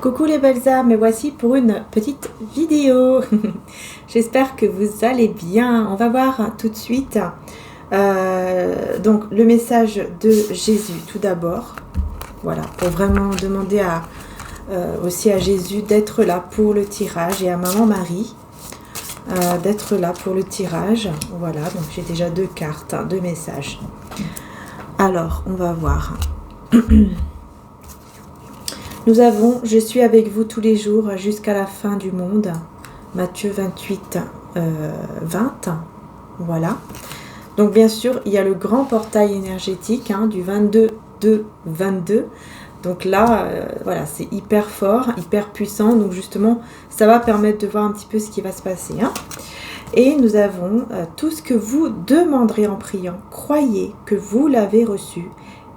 Coucou les belles âmes, me voici pour une petite vidéo. J'espère que vous allez bien. On va voir tout de suite donc le message de Jésus tout d'abord. Voilà, pour vraiment demander aussi à Jésus d'être là pour le tirage et à Maman Marie d'être là pour le tirage. Voilà, donc j'ai déjà deux cartes, deux messages. Alors, on va voir. Nous avons « Je suis avec vous tous les jours jusqu'à la fin du monde ». Matthieu 28, 20. Voilà. Donc bien sûr, il y a le grand portail énergétique du 22-2-22. Donc là, voilà, c'est hyper fort, hyper puissant. Donc justement, ça va permettre de voir un petit peu ce qui va se passer. Et nous avons tout ce que vous demanderez en priant. Croyez que vous l'avez reçu.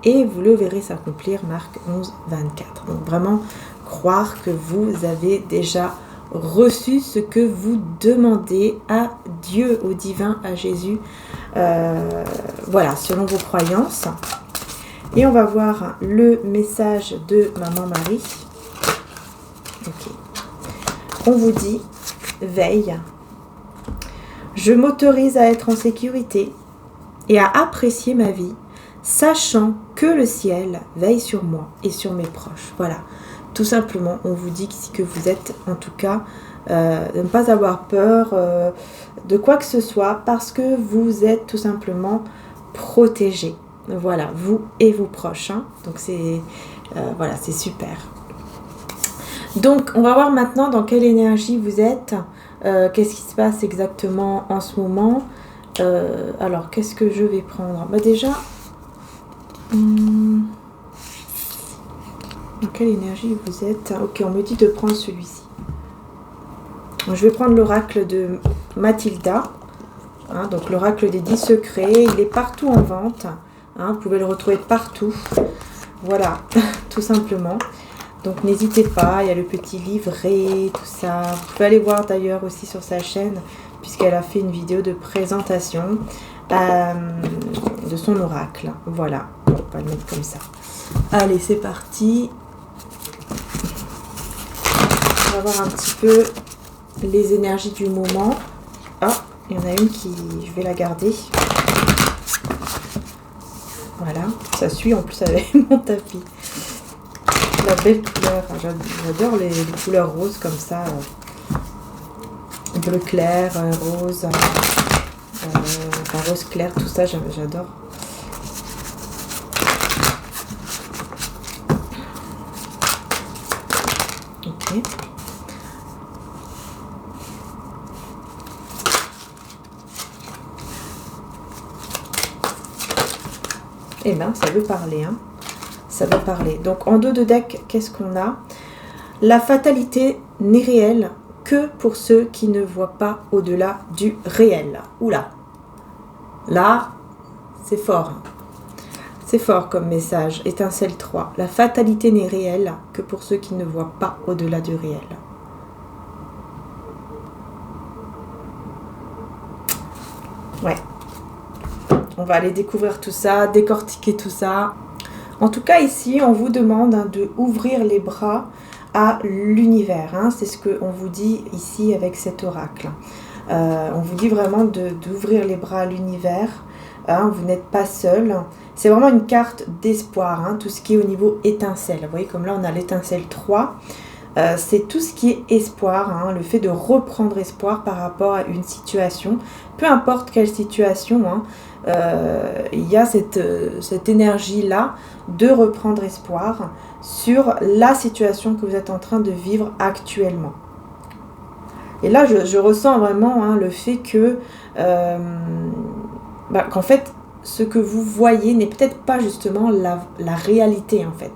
Et vous le verrez s'accomplir, Marc 11, 24. Donc vraiment, croire que vous avez déjà reçu ce que vous demandez à Dieu, au divin, à Jésus. Voilà, selon vos croyances. Et on va voir le message de Maman Marie. Ok. On vous dit, veille. Je m'autorise à être en sécurité et à apprécier ma vie, sachant que le ciel veille sur moi et sur mes proches. Voilà, tout simplement, on vous dit que vous êtes, en tout cas, de ne pas avoir peur de quoi que ce soit, parce que vous êtes tout simplement protégés. Voilà, vous et vos proches. Donc c'est voilà, c'est super. Donc, on va voir maintenant dans quelle énergie vous êtes. Qu'est-ce qui se passe exactement en ce moment. Alors, qu'est-ce que je vais prendre? Déjà... dans quelle énergie vous êtes? Ok, on me dit de prendre celui-ci. Je vais prendre l'oracle de Mathilda. Donc l'oracle des 10 secrets. Il est partout en vente. Vous pouvez le retrouver partout. Voilà, tout simplement. Donc n'hésitez pas, il y a le petit livret, tout ça. Vous pouvez aller voir d'ailleurs aussi sur sa chaîne, puisqu'elle a fait une vidéo de présentation de son oracle. Voilà, on va le mettre comme ça. Allez, c'est parti. On va voir un petit peu les énergies du moment. Ah, il y en a une qui... je vais la garder. Voilà, ça suit en plus avec mon tapis. La belle couleur, j'adore les couleurs roses comme ça. Bleu clair, rose, rose clair, tout ça, j'adore. Ok. Eh bien, ça veut parler, ça veut parler. Donc, en dos de deck, qu'est-ce qu'on a? La fatalité n'est réelle que pour ceux qui ne voient pas au-delà du réel. Oula. Là, c'est fort. C'est fort comme message. Étincelle 3. La fatalité n'est réelle que pour ceux qui ne voient pas au-delà du réel. Ouais. On va aller découvrir tout ça, décortiquer tout ça. En tout cas, ici, on vous demande de ouvrir les bras à l'univers. C'est ce qu'on vous dit ici avec cet oracle. On vous dit vraiment d'ouvrir les bras à l'univers. Vous n'êtes pas seul. C'est vraiment une carte d'espoir. Tout ce qui est au niveau étincelle. Vous voyez, comme là, on a l'étincelle 3. C'est tout ce qui est espoir, le fait de reprendre espoir par rapport à une situation, peu importe quelle situation, il y a cette énergie-là de reprendre espoir sur la situation que vous êtes en train de vivre actuellement. Et là, je ressens vraiment le fait que, qu'en fait, ce que vous voyez n'est peut-être pas justement la réalité, en fait.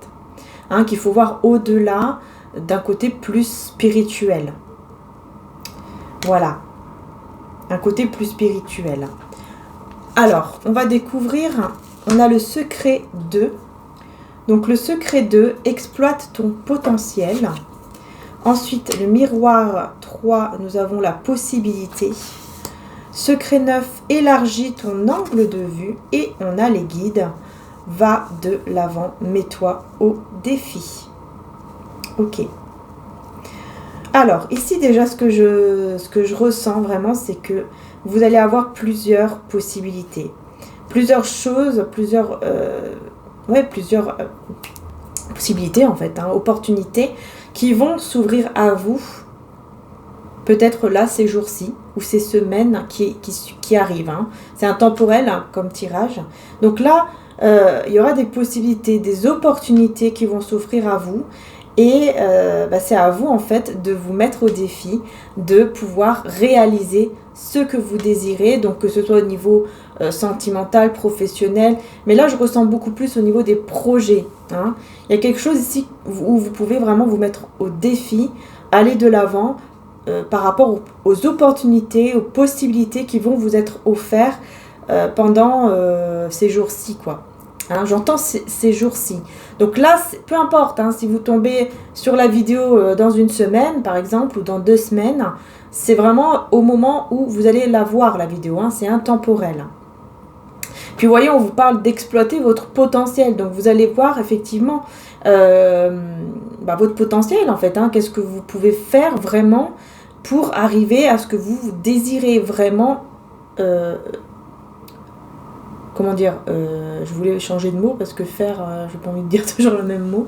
Qu'il faut voir au-delà d'un côté plus spirituel. Voilà. Un côté plus spirituel. Alors, on va découvrir, on a le secret 2. Donc, le secret 2, exploite ton potentiel. Ensuite, le miroir 3, nous avons la possibilité. Secret 9, élargis ton angle de vue. Et on a les guides. Va de l'avant, mets-toi au défi. Ok. Alors, ici déjà, ce que je ressens vraiment, c'est que vous allez avoir plusieurs possibilités. Plusieurs choses, plusieurs possibilités en fait, hein, opportunités qui vont s'ouvrir à vous. Peut-être là, ces jours-ci, ou ces semaines qui arrivent. Hein. C'est intemporel hein, comme tirage. Donc là, il y aura des possibilités, des opportunités qui vont s'offrir à vous. Et c'est à vous, en fait, de vous mettre au défi, de pouvoir réaliser ce que vous désirez. Donc, que ce soit au niveau sentimental, professionnel. Mais là, je ressens beaucoup plus au niveau des projets. Hein. Il y a quelque chose ici où vous pouvez vraiment vous mettre au défi, aller de l'avant, par rapport aux opportunités, aux possibilités qui vont vous être offertes pendant ces jours-ci, quoi. Hein, j'entends ces jours-ci. Donc là, peu importe, hein, si vous tombez sur la vidéo dans une semaine, par exemple, ou dans 2 semaines, c'est vraiment au moment où vous allez la voir, la vidéo. Hein, c'est intemporel. Puis vous voyez, on vous parle d'exploiter votre potentiel. Donc vous allez voir effectivement votre potentiel en fait. Hein, qu'est-ce que vous pouvez faire vraiment pour arriver à ce que vous désirez vraiment. Comment dire, je voulais changer de mot parce que faire, j'ai pas envie de dire toujours le même mot.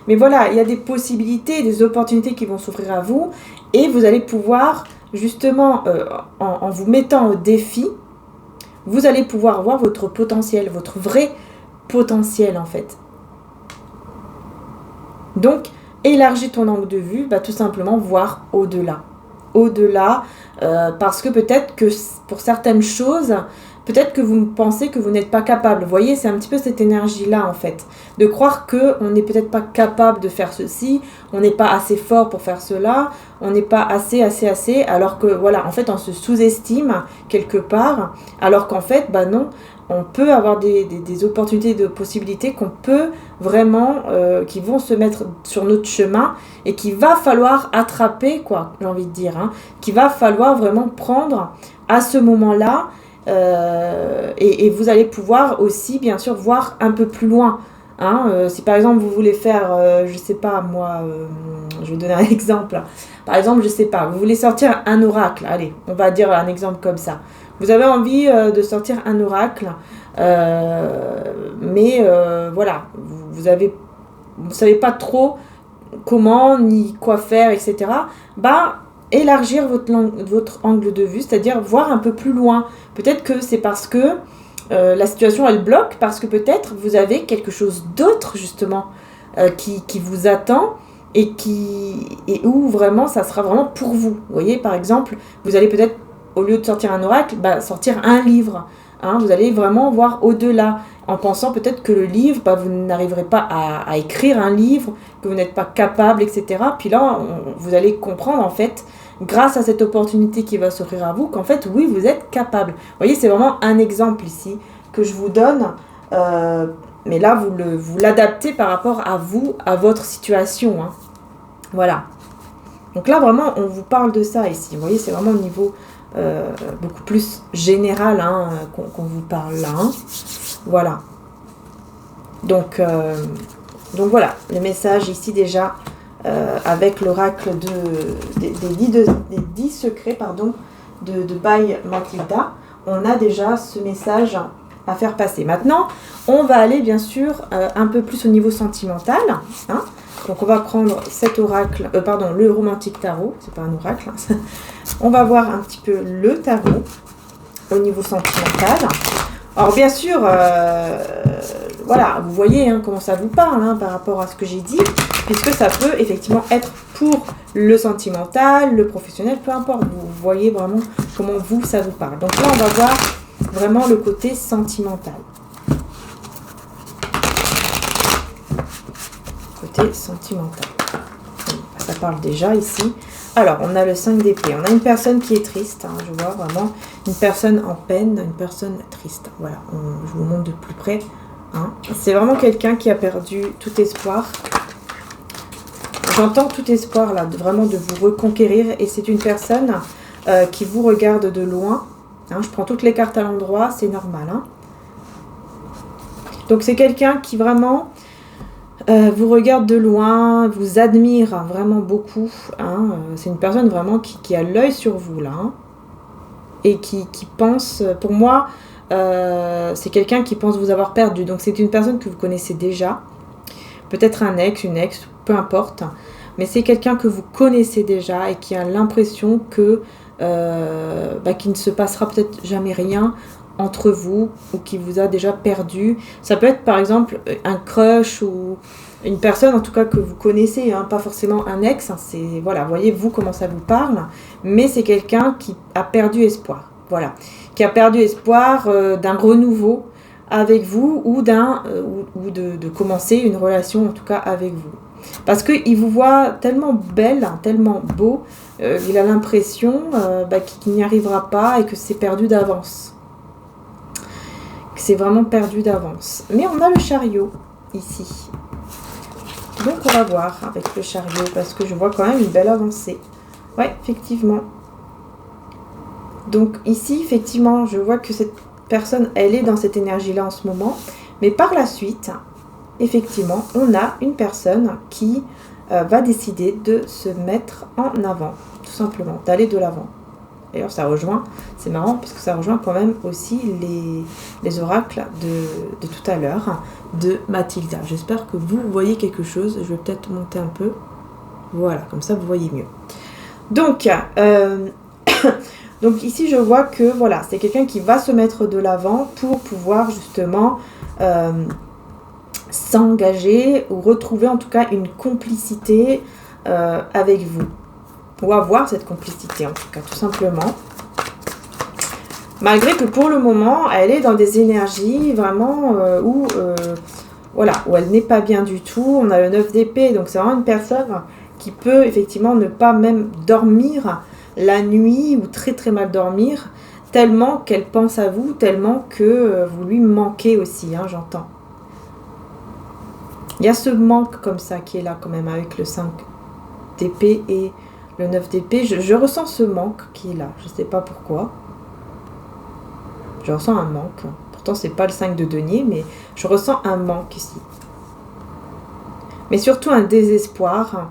Mais voilà, il y a des possibilités, des opportunités qui vont s'offrir à vous. Et vous allez pouvoir justement, en vous mettant au défi, vous allez pouvoir voir votre potentiel, votre vrai potentiel en fait. Donc, élargir ton angle de vue, tout simplement voir au-delà. Au-delà, parce que peut-être que pour certaines choses, peut-être que vous pensez que vous n'êtes pas capable. Vous voyez, c'est un petit peu cette énergie-là en fait. De croire qu'on n'est peut-être pas capable de faire ceci, on n'est pas assez fort pour faire cela, on n'est pas assez, alors que voilà, en fait on se sous-estime quelque part, alors qu'en fait, non, on peut avoir des opportunités, des possibilités qu'on peut vraiment, qui vont se mettre sur notre chemin et qu'il va falloir attraper, quoi, j'ai envie de dire, hein, qu'il va falloir vraiment prendre à ce moment-là. Et vous allez pouvoir aussi, bien sûr, voir un peu plus loin. Hein, si par exemple vous voulez faire, je sais pas moi, je vais donner un exemple. Par exemple, je sais pas, vous voulez sortir un oracle. Allez, on va dire un exemple comme ça. Vous avez envie de sortir un oracle, mais voilà, vous savez pas trop comment ni quoi faire, etc. Élargir votre angle de vue, c'est-à-dire voir un peu plus loin. Peut-être que c'est parce que la situation elle bloque, parce que peut-être vous avez quelque chose d'autre justement qui vous attend et où vraiment ça sera vraiment pour vous. Vous voyez, par exemple, vous allez peut-être, au lieu de sortir un oracle, sortir un livre. Hein, vous allez vraiment voir au-delà, en pensant peut-être que le livre, vous n'arriverez pas à écrire un livre, que vous n'êtes pas capable, etc. Puis là, vous allez comprendre en fait, grâce à cette opportunité qui va s'offrir à vous, qu'en fait, oui, vous êtes capable. Vous voyez, c'est vraiment un exemple ici que je vous donne, mais là, vous l'adaptez par rapport à vous, à votre situation. Hein. Voilà. Donc là, vraiment, on vous parle de ça ici. Vous voyez, c'est vraiment au niveau beaucoup plus général hein, qu'on vous parle là. Hein. Voilà. Donc voilà, le message ici déjà avec l'oracle des 10 secrets de Bai Matilda. On a déjà ce message à faire passer. Maintenant, on va aller bien sûr un peu plus au niveau sentimental. Hein. Donc on va prendre cet oracle, le romantique tarot, c'est pas un oracle. Hein. On va voir un petit peu le tarot au niveau sentimental. Alors bien sûr, voilà, vous voyez hein, comment ça vous parle hein, par rapport à ce que j'ai dit, puisque ça peut effectivement être pour le sentimental, le professionnel, peu importe. Vous voyez vraiment comment ça vous parle. Donc là, on va voir vraiment le côté sentimental. Côté sentimental. Ça parle déjà ici. Alors, on a le 5 d'épée. On a une personne qui est triste. Hein, je vois vraiment une personne en peine, une personne triste. Voilà, je vous montre de plus près. Hein. C'est vraiment quelqu'un qui a perdu tout espoir. J'entends tout espoir là, vraiment de vous reconquérir. Et c'est une personne qui vous regarde de loin. Hein, je prends toutes les cartes à l'endroit, c'est normal. Hein. Donc, c'est quelqu'un qui vraiment vous regarde de loin, vous admire vraiment beaucoup. Hein. C'est une personne vraiment qui a l'œil sur vous là. Hein, et qui pense, pour moi, c'est quelqu'un qui pense vous avoir perdu. Donc c'est une personne que vous connaissez déjà. Peut-être un ex, une ex, peu importe. Mais c'est quelqu'un que vous connaissez déjà et qui a l'impression que qu'il ne se passera peut-être jamais rien entre vous ou qui vous a déjà perdu. Ça peut être par exemple un crush ou une personne en tout cas que vous connaissez, hein, pas forcément un ex. Hein, c'est, voilà, voyez vous comment ça vous parle. Mais c'est quelqu'un qui a perdu espoir. Voilà, qui a perdu espoir d'un renouveau avec vous ou de commencer une relation en tout cas avec vous. Parce qu'il vous voit tellement belle, tellement beau, il a l'impression qu'il n'y arrivera pas et que c'est perdu d'avance. Que c'est vraiment perdu d'avance. Mais on a le chariot ici. Donc on va voir avec le chariot parce que je vois quand même une belle avancée. Ouais, effectivement. Donc ici, effectivement, je vois que cette personne, elle est dans cette énergie-là en ce moment. Mais par la suite, effectivement, on a une personne qui va décider de se mettre en avant, tout simplement, d'aller de l'avant. D'ailleurs, ça rejoint, c'est marrant, parce que ça rejoint quand même aussi les oracles de tout à l'heure, de Mathilda. J'espère que vous voyez quelque chose. Je vais peut-être monter un peu. Voilà, comme ça, vous voyez mieux. Donc, donc ici, je vois que voilà, c'est quelqu'un qui va se mettre de l'avant pour pouvoir justement s'engager ou retrouver en tout cas une complicité avec vous. Ou avoir cette complicité en tout cas, tout simplement. Malgré que pour le moment, elle est dans des énergies vraiment où elle n'est pas bien du tout. On a le 9 d'épée, donc c'est vraiment une personne qui peut effectivement ne pas même dormir la nuit ou très très mal dormir, tellement qu'elle pense à vous, tellement que vous lui manquez aussi, hein, j'entends. Il y a ce manque comme ça qui est là quand même avec le 5 d'épée et le 9 d'épée. Je ressens ce manque qui est là, je ne sais pas pourquoi. Je ressens un manque. Pourtant, c'est pas le 5 de denier, mais je ressens un manque ici. Mais surtout un désespoir.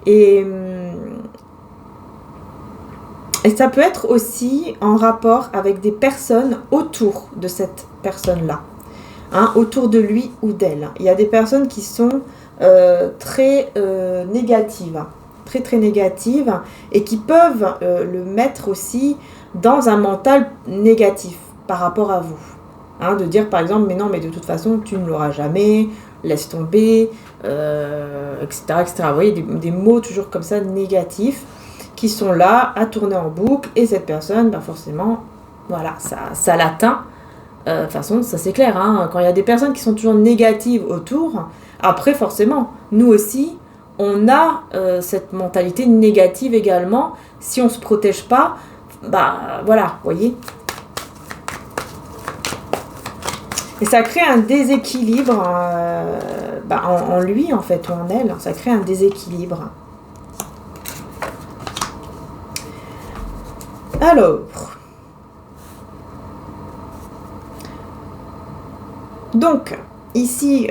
Et ça peut être aussi en rapport avec des personnes autour de cette personne-là. Hein, autour de lui ou d'elle. Il y a des personnes qui sont très négatives. Très très négatives. Et qui peuvent le mettre aussi dans un mental négatif par rapport à vous. Hein, de dire par exemple, mais non, mais de toute façon, tu ne l'auras jamais, laisse tomber, etc., etc. Vous voyez, des mots toujours comme ça négatifs qui sont là à tourner en boucle. Et cette personne, forcément, voilà, ça l'atteint. De toute façon, ça c'est clair, hein, quand il y a des personnes qui sont toujours négatives autour, après forcément, nous aussi, on a cette mentalité négative également. Si on ne se protège pas, voilà, vous voyez. Et ça crée un déséquilibre en lui, en fait, ou en elle. Ça crée un déséquilibre. Alors, donc, ici,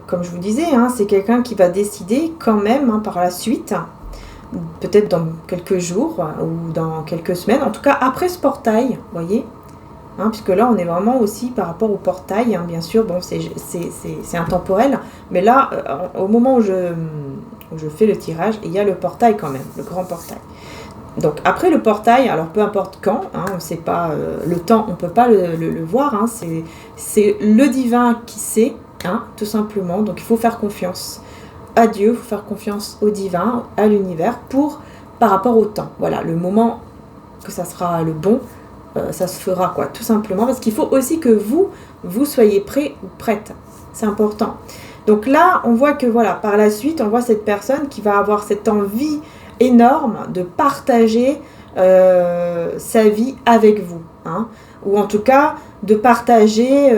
comme je vous disais, hein, c'est quelqu'un qui va décider quand même, hein, par la suite, peut-être dans quelques jours ou dans quelques semaines, en tout cas après ce portail, vous voyez. Hein, puisque là, on est vraiment aussi par rapport au portail, hein, bien sûr, bon, c'est intemporel, mais là, au moment où je fais le tirage, il y a le portail quand même, le grand portail. Donc, après le portail, alors peu importe quand, hein, on ne sait pas, le temps, on ne peut pas le voir, hein, c'est le divin qui sait, hein, tout simplement, donc il faut faire confiance à Dieu, il faut faire confiance au divin, à l'univers, par rapport au temps. Voilà, le moment que ça sera le bon, ça se fera, quoi, tout simplement, parce qu'il faut aussi que vous soyez prêts ou prêtes, c'est important. Donc là, on voit que, voilà, par la suite, on voit cette personne qui va avoir cette envie énorme de partager sa vie avec vous, hein, ou en tout cas, de partager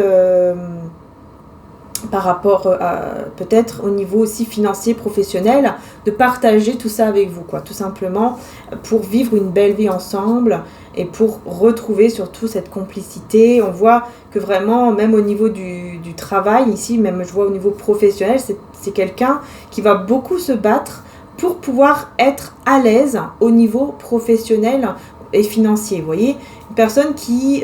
par rapport peut-être au niveau aussi financier, professionnel, de partager tout ça avec vous, quoi, tout simplement, pour vivre une belle vie ensemble et pour retrouver surtout cette complicité. On voit que vraiment, même au niveau du du travail. Ici, même je vois au niveau professionnel, c'est quelqu'un qui va beaucoup se battre pour pouvoir être à l'aise au niveau professionnel et financier. Vous voyez, une personne qui,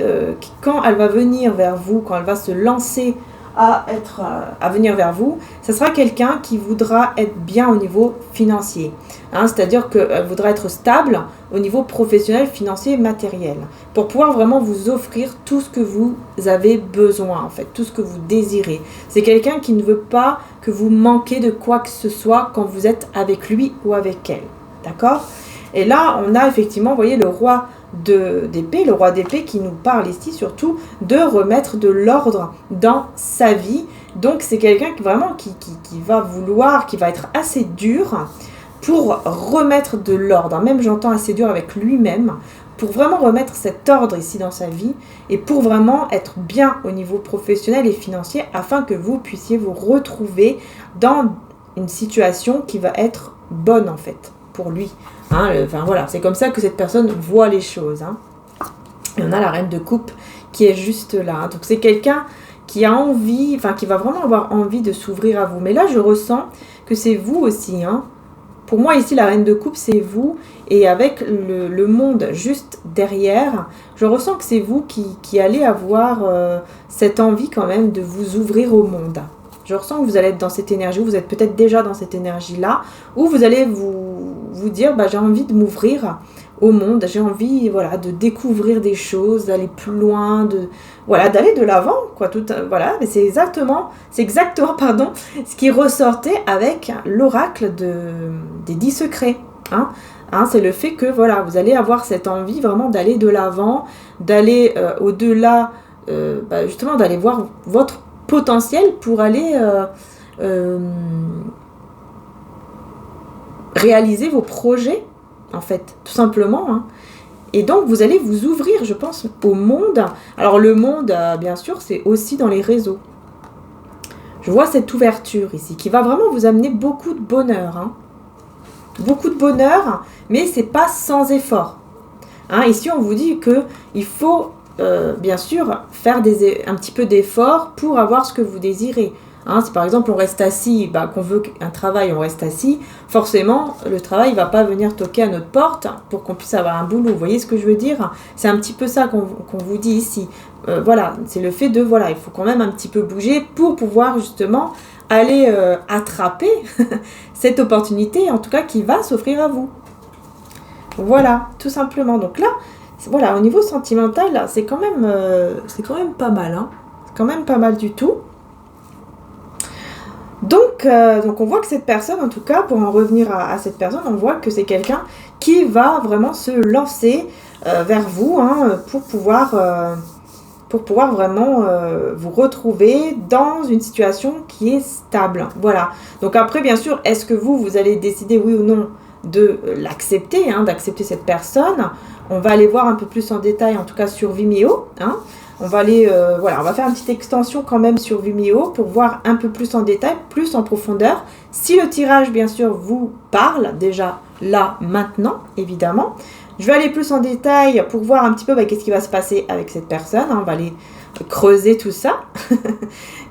quand elle va venir vers vous, quand elle va se lancer à venir vers vous, ce sera quelqu'un qui voudra être bien au niveau financier. Hein, c'est-à-dire qu'elle voudra être stable au niveau professionnel, financier et matériel, pour pouvoir vraiment vous offrir tout ce que vous avez besoin, en fait, tout ce que vous désirez. C'est quelqu'un qui ne veut pas que vous manquiez de quoi que ce soit quand vous êtes avec lui ou avec elle. D'accord ? Et là, on a effectivement, vous voyez, le roi d'épée, le roi d'épée qui nous parle ici surtout de remettre de l'ordre dans sa vie. Donc c'est quelqu'un qui vraiment qui va vouloir, qui va être assez dur pour remettre de l'ordre. Même j'entends assez dur avec lui-même pour vraiment remettre cet ordre ici dans sa vie et pour vraiment être bien au niveau professionnel et financier afin que vous puissiez vous retrouver dans une situation qui va être bonne en fait pour lui. Hein, enfin voilà, c'est comme ça que cette personne voit les choses. Hein. Et on a la reine de coupe qui est juste là. Hein. Donc c'est quelqu'un qui a envie, enfin qui va vraiment avoir envie de s'ouvrir à vous. Mais là, je ressens que c'est vous aussi. Hein. Pour moi, ici, la reine de coupe, c'est vous. Et avec le monde juste derrière, je ressens que c'est vous qui allez avoir cette envie quand même de vous ouvrir au monde. Je ressens que vous allez être dans cette énergie, vous êtes peut-être déjà dans cette énergie-là, où vous allez vous dire, bah, j'ai envie de m'ouvrir au monde, j'ai envie voilà, de découvrir des choses, d'aller plus loin, d'aller de l'avant. Voilà. Mais c'est exactement ce qui ressortait avec l'oracle des 10 secrets. Hein. C'est le fait que voilà, vous allez avoir cette envie vraiment d'aller de l'avant, d'aller au-delà, justement d'aller voir votre potentiel pour aller réaliser vos projets, en fait, tout simplement. Hein. Et donc, vous allez vous ouvrir, je pense, au monde. Alors, le monde, bien sûr, c'est aussi dans les réseaux. Je vois cette ouverture ici, qui va vraiment vous amener beaucoup de bonheur. Hein. Beaucoup de bonheur, mais c'est pas sans effort. Hein, ici, on vous dit qu'il faut bien sûr, faire un petit peu d'effort pour avoir ce que vous désirez. Hein, si par exemple on reste assis, qu'on veut un travail, on reste assis, forcément le travail ne va pas venir toquer à notre porte pour qu'on puisse avoir un boulot. Vous voyez ce que je veux dire ? C'est un petit peu ça qu'on vous dit ici. Voilà, c'est le fait de, il faut quand même un petit peu bouger pour pouvoir justement aller attraper cette opportunité, en tout cas qui va s'offrir à vous. Voilà, tout simplement. Donc là, voilà, au niveau sentimental, c'est quand même pas mal. Hein. C'est quand même pas mal du tout. Donc on voit que cette personne, en tout cas, pour en revenir à cette personne, on voit que c'est quelqu'un qui va vraiment se lancer vers vous pour pouvoir vraiment vous retrouver dans une situation qui est stable. Voilà. Donc après, bien sûr, est-ce que vous allez décider oui ou non de l'accepter, d'accepter cette personne. On va aller voir un peu plus en détail, en tout cas sur Vimeo. On va aller, on va faire une petite extension quand même sur Vimeo pour voir un peu plus en détail, plus en profondeur. Si le tirage, bien sûr, vous parle déjà là, maintenant, évidemment. Je vais aller plus en détail pour voir un petit peu qu'est-ce qui va se passer avec cette personne. On va aller creuser tout ça.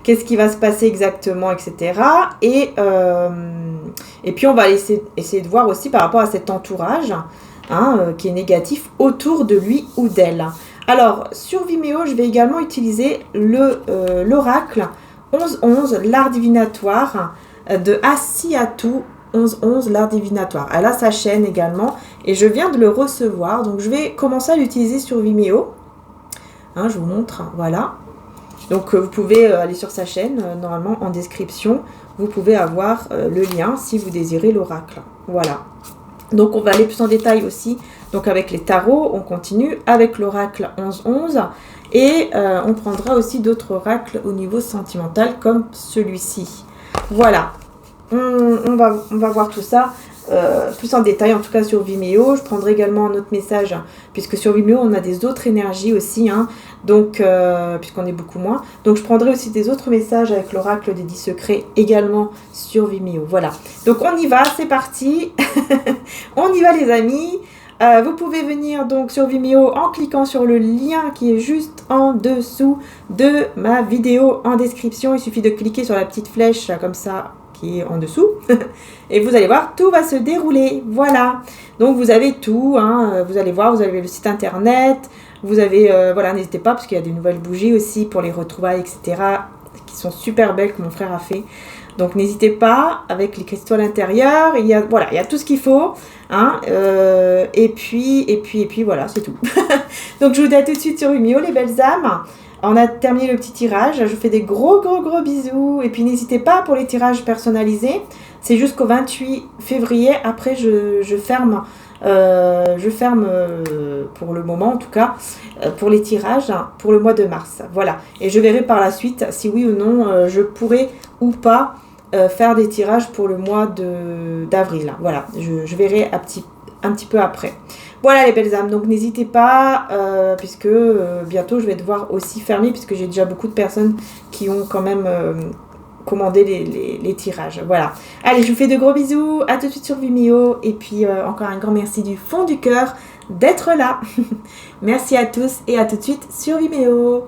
Qu'est-ce qui va se passer exactement, etc. Et puis, on va essayer de voir aussi par rapport à cet entourage qui est négatif autour de lui ou d'elle. Alors, sur Vimeo, je vais également utiliser l'oracle 11-11, l'art divinatoire de Asiatu 11-11, l'art divinatoire. Elle a sa chaîne également et je viens de le recevoir. Donc, je vais commencer à l'utiliser sur Vimeo. Je vous montre, voilà. Donc, vous pouvez aller sur sa chaîne, normalement en description. Vous pouvez avoir le lien si vous désirez l'oracle. Voilà. Donc, on va aller plus en détail aussi. Donc, avec les tarots, on continue avec l'oracle 11-11. Et on prendra aussi d'autres oracles au niveau sentimental comme celui-ci. Voilà. On va voir tout ça plus en détail, en tout cas sur Vimeo. Je prendrai également un autre message, puisque sur Vimeo, on a des autres énergies aussi. Donc, puisqu'on est beaucoup moins. Donc, je prendrai aussi des autres messages avec l'oracle des 10 secrets également sur Vimeo. Voilà. Donc, on y va, c'est parti. On y va, les amis. Vous pouvez venir donc sur Vimeo en cliquant sur le lien qui est juste en dessous de ma vidéo en description. Il suffit de cliquer sur la petite flèche comme ça qui est en dessous et vous allez voir, tout va se dérouler. Voilà, donc vous avez tout, hein. Vous allez voir, vous avez le site internet, vous avez, voilà, n'hésitez pas parce qu'il y a des nouvelles bougies aussi pour les retrouvailles, etc. qui sont super belles que mon frère a fait. Donc n'hésitez pas, avec les cristaux à l'intérieur, il y a, voilà, il y a tout ce qu'il faut, hein, et puis voilà, c'est tout. Donc je vous dis à tout de suite sur Vimeo, les belles âmes. On a terminé le petit tirage, je vous fais des gros bisous, et puis n'hésitez pas pour les tirages personnalisés, c'est jusqu'au 28 février, après je ferme, pour le moment en tout cas, pour les tirages, pour le mois de mars, voilà. Et je verrai par la suite si oui ou non je pourrai ou pas faire des tirages pour le mois d'avril, voilà, je verrai un petit peu après. Voilà les belles âmes, donc n'hésitez pas, puisque bientôt je vais devoir aussi fermer, puisque j'ai déjà beaucoup de personnes qui ont quand même commandé les tirages. Voilà. Allez, je vous fais de gros bisous, à tout de suite sur Vimeo, et puis encore un grand merci du fond du cœur d'être là. Merci à tous et à tout de suite sur Vimeo.